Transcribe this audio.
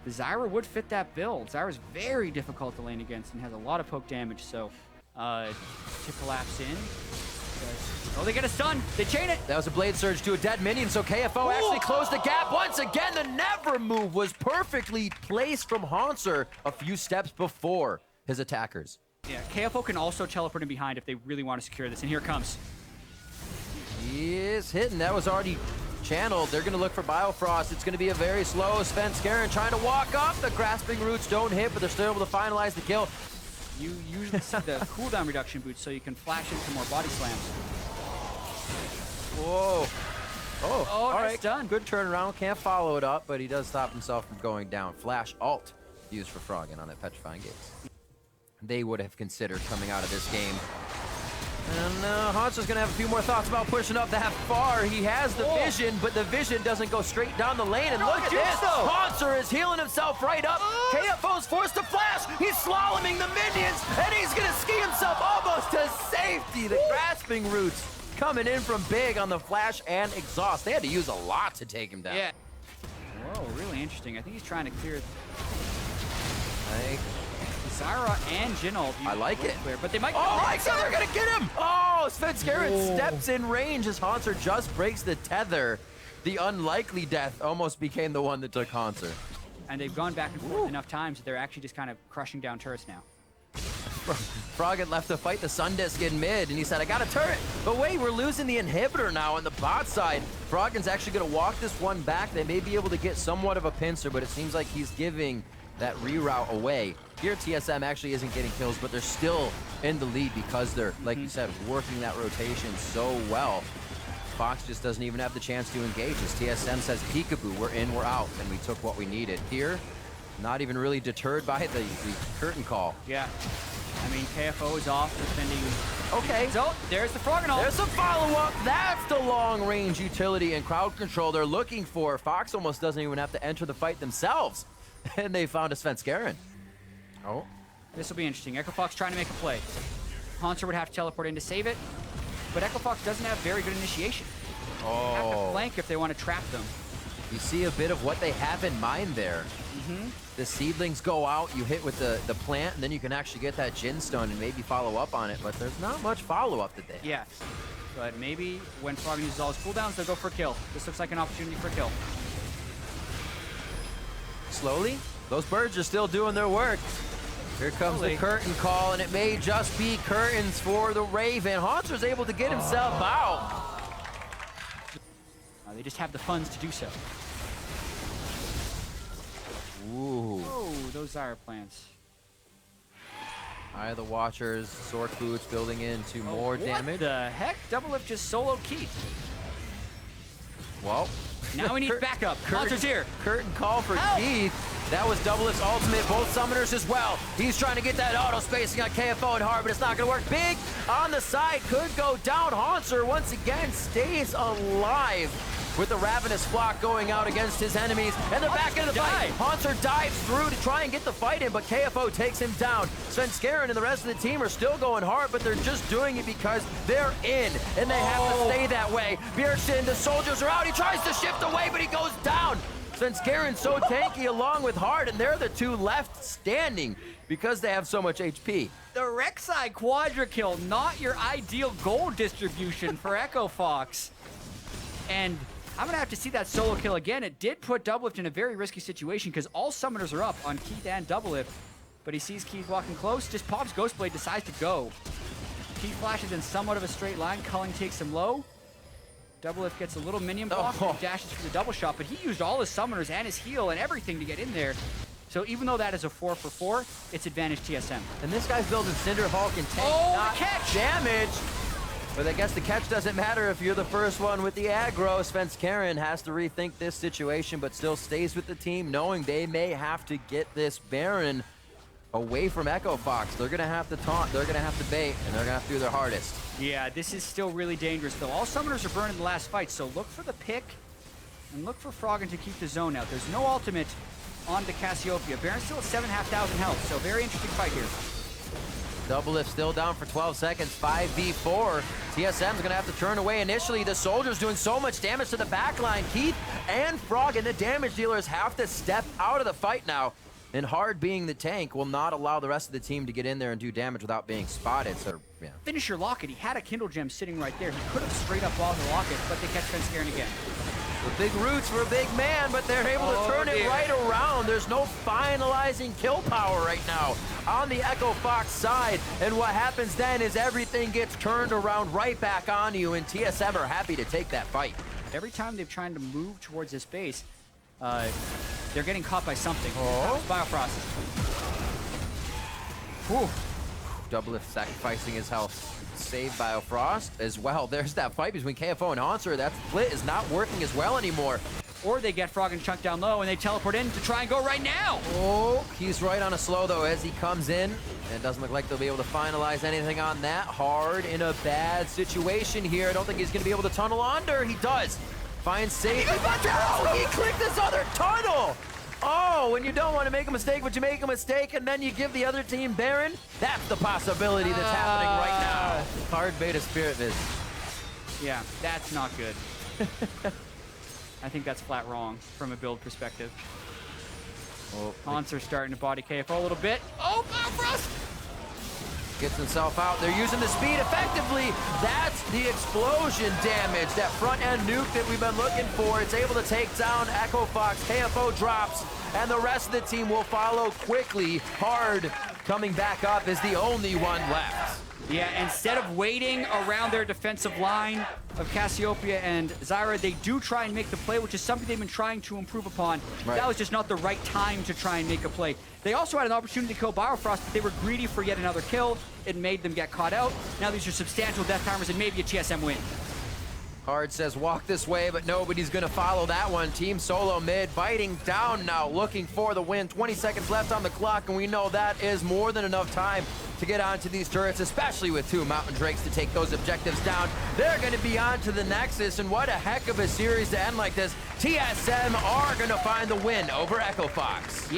the Zyra would fit that build. Zyra's very difficult to lane against and has a lot of poke damage, so to collapse in. Oh, they get a stun. They chain it. That was a Blade Surge to a dead minion, so KFO actually closed the gap once again. The never move was perfectly placed from Hauntzer a few steps before his attackers. Yeah, KFO can also teleport in behind if they really want to secure this, and here it comes. He is hitting. That was already channeled. They're going to look for Biofrost. It's going to be a very slow Svenskeren trying to walk up. The grasping roots don't hit, but they're still able to finalize the kill. You usually see the cooldown reduction boots so you can flash into more body slams. Whoa. Oh, all nice right. Done. Good turnaround. Can't follow it up, but he does stop himself from going down. Flash ult used for Froggen on that Petrifying Gaze. They would have considered coming out of this game. And Hauntzer's going to have a few more thoughts about pushing up that far. He has the vision, but the vision doesn't go straight down the lane. And look at this. Hauntzer is healing himself right up. KFO's forced to flash. He's slaloming the minions, and he's going to ski himself almost to safety. The grasping roots coming in from big on the flash and exhaust. They had to use a lot to take him down. Yeah. Whoa, really interesting. I think he's trying to clear Zyra and Jhin ult. I like it. Clear, but they might. Oh my God, they're gonna get him! Oh, Svenskeren steps in range as Hauntzer just breaks the tether. The unlikely death almost became the one that took Hauntzer. And they've gone back and forth enough times that they're actually just kind of crushing down turrets now. Froggen left to fight the Sundisk in mid, and he said, I got a turret. But wait, we're losing the inhibitor now on the bot side. Froggen's actually gonna walk this one back. They may be able to get somewhat of a pincer, but it seems like he's giving that reroute away. Here, TSM actually isn't getting kills, but they're still in the lead because they're, like you said, working that rotation so well. Fox just doesn't even have the chance to engage as TSM says, peekaboo, we're in, we're out, and we took what we needed. Here, not even really deterred by the curtain call. Yeah. I mean, KFO is off defending. Okay. So, there's the Froggen ult. There's a follow-up. That's the long-range utility and crowd control they're looking for. Fox almost doesn't even have to enter the fight themselves. And they found a Svenskeren. Oh. This will be interesting. Echo Fox trying to make a play. Hauntzer would have to teleport in to save it, but Echo Fox doesn't have very good initiation. Oh. They have to flank if they want to trap them. You see a bit of what they have in mind there. The seedlings go out, you hit with the plant, and then you can actually get that Jhin stun and maybe follow up on it, but there's not much follow-up today. Yeah, but maybe when Froggen uses all his cooldowns, they'll go for a kill. This looks like an opportunity for a kill. Slowly, those birds are still doing their work. Here comes the curtain call, and it may just be curtains for the Raven. Hauntzer's able to get himself out. They just have the funds to do so. Ooh. Oh, those Zyra plants. Eye of the Watchers, Sword Boots building into more damage. What the heck? Doublelift just solo keyed. Well, now we need backup. Hauntzer's here. Curtain call for Keith. That was Doublelift's ultimate. Both summoners as well. He's trying to get that auto spacing on KFO and hard, but it's not going to work. Big on the side could go down. Hauntzer once again stays alive with the Ravenous Flock going out against his enemies. And they're back into the fight. Hauntzer dives through to try and get the fight in, but KFO takes him down. Svenskeren and the rest of the team are still going hard, but they're just doing it because they're in, and they have to stay that way. Bjergsen, the soldiers are out. He tries to shift away, but he goes down. Svenskeren so tanky along with Hard, and they're the two left standing because they have so much HP. The Rek'Sai quadra kill, not your ideal goal distribution for Echo Fox. And I'm going to have to see that solo kill again. It did put Doublelift in a very risky situation because all summoners are up on Keith and Doublelift. But he sees Keith walking close, just pops Ghostblade, decides to go. Keith flashes in somewhat of a straight line. Culling takes him low. Doublelift gets a little minion block and dashes for the double shot, but he used all his summoners and his heal and everything to get in there. So even though that is a 4 for 4, it's advantage TSM. And this guy's building Cinder Hulk and tank not catch! Damage. But I guess the catch doesn't matter if you're the first one with the aggro. Svenskeren has to rethink this situation, but still stays with the team, knowing they may have to get this Baron away from Echo Fox. They're gonna have to taunt, they're gonna have to bait, and they're gonna have to do their hardest. Yeah, this is still really dangerous though. All summoners are burned in the last fight, so look for the pick and look for Froggen to keep the zone out. There's no ultimate on the Cassiopeia. Baron's still at 7,500 health, so very interesting fight here. Doublelift still down for 12 seconds, 5v4. TSM's gonna have to turn away initially. The Soldier's doing so much damage to the backline. Keith and Froggen, the damage dealers, have to step out of the fight now. And Hard, being the tank, will not allow the rest of the team to get in there and do damage without being spotted. So, yeah. Finish your Locket. He had a Kindle Gem sitting right there. He could have straight up walled the Locket, but they catch Svenskeren again. The big roots for a big man, but they're able to turn it right around. There's no finalizing kill power right now on the Echo Fox side. And what happens then is everything gets turned around right back on you, and TSM are happy to take that fight. Every time they've tried to move towards this base, they're getting caught by something. Oh. Biofrost. Whew. Doublelift sacrificing his health. Save Biofrost as well. There's that fight between KFO and Hauntzer. That split is not working as well anymore. Or they get Froggen chunked down low and they teleport in to try and go right now. Oh, he's right on a slow though as he comes in. And it doesn't look like they'll be able to finalize anything on that. Hard in a bad situation here. I don't think he's going to be able to tunnel under. He does. Finds safe. Oh, he clicked this other tunnel. Oh, when you don't want to make a mistake, but you make a mistake and then you give the other team Baron, that's the possibility that's happening right now. Hard beta Spirit Viz. Yeah, that's not good. I think that's flat wrong from a build perspective. Oh, Hauntzer starting to body KFO a little bit. Oh, Biofrost! Gets himself out. They're using the speed effectively. That's the explosion damage, that front-end nuke that we've been looking for. It's able to take down Echo Fox. KFO drops, and the rest of the team will follow quickly. Hard coming back up is the only one left. Yeah, instead of waiting around their defensive line of Cassiopeia and Zyra, they do try and make the play, which is something they've been trying to improve upon. Right. That was just not the right time to try and make a play. They also had an opportunity to kill Biofrost, but they were greedy for yet another kill. It made them get caught out. Now these are substantial death timers and maybe a TSM win. Hard says walk this way, but nobody's gonna follow that one. Team SOLOMID biting down now, looking for the win. 20 seconds left on the clock, and we know that is more than enough time to get onto these turrets, especially with 2 Mountain Drakes to take those objectives down. They're gonna be on to the Nexus, and what a heck of a series to end like this. TSM are gonna find the win over Echo Fox.